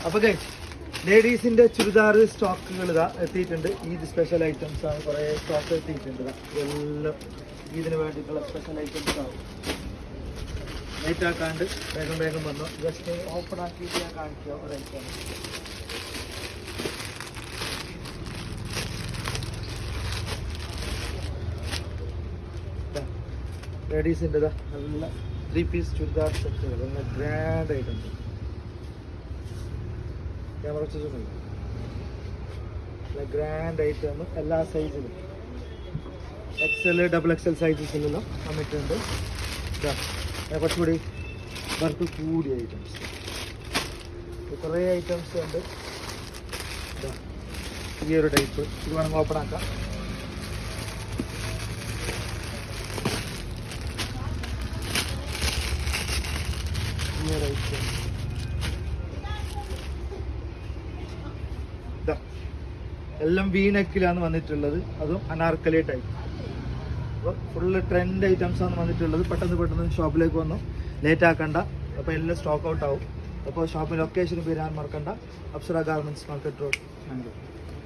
അപ്പോൾ ലേഡീസിൻ്റെ ചുരിദാർ സ്റ്റോക്കുകൾ ഇതാ എത്തിയിട്ടുണ്ട്. ഈദ് സ്പെഷ്യൽ ഐറ്റംസ് ആണ്, കുറേ സ്റ്റോക്ക് എത്തിയിട്ടുണ്ട്. ഇതെല്ലാം ഈദിന് വേണ്ടിയിട്ടുള്ള സ്പെഷ്യൽ ഐറ്റംസ് ആണ്. ലൈറ്റ് ആക്കാണ്ട് വേഗം വേഗം വന്നു. ജസ്റ്റ് ഓപ്പൺ ആക്കിയിട്ട് ഞാൻ കാണിക്കുക ഒരു ഐറ്റം. ലേഡീസിൻ്റെ നല്ല 3 പീസ് ചുരിദാർ സെറ്റുകൾ, നല്ല ഗ്രാൻഡ് ഐറ്റംസ്. ക്യാമറ നല്ല ഗ്രാൻഡ് ഐറ്റം എല്ലാ സൈസിലും, XL XXL സൈസസിലെല്ലാം വന്നിട്ടുണ്ട്. കുറച്ചുകൂടി വർക്ക് കൂടിയ ഐറ്റംസ്, കുറേ ഐറ്റംസ് ഉണ്ട്. ഈ ഒരു ടൈപ്പ് ഇത് വേണമെങ്കിൽ ഓപ്പൺ ആക്കാം. ഈ ഒരു ഐറ്റം എല്ലാം വീനെക്കിലാണ് വന്നിട്ടുള്ളത്, അതും അനാർക്കലി ടൈപ്പ്. അപ്പോൾ ഫുള്ള് ട്രെൻഡ് ഐറ്റംസ് ആണ് വന്നിട്ടുള്ളത്. പെട്ടെന്ന് ഷോപ്പിലേക്ക് വന്നു, ലേറ്റ് ആക്കണ്ട. അപ്പോൾ എല്ലാം സ്റ്റോക്ക് ഔട്ട് ആവും. അപ്പോൾ ഷോപ്പിൻ്റെ ലൊക്കേഷൻ വരാൻ മറക്കണ്ട. Apsara garments, market road, Bangalore.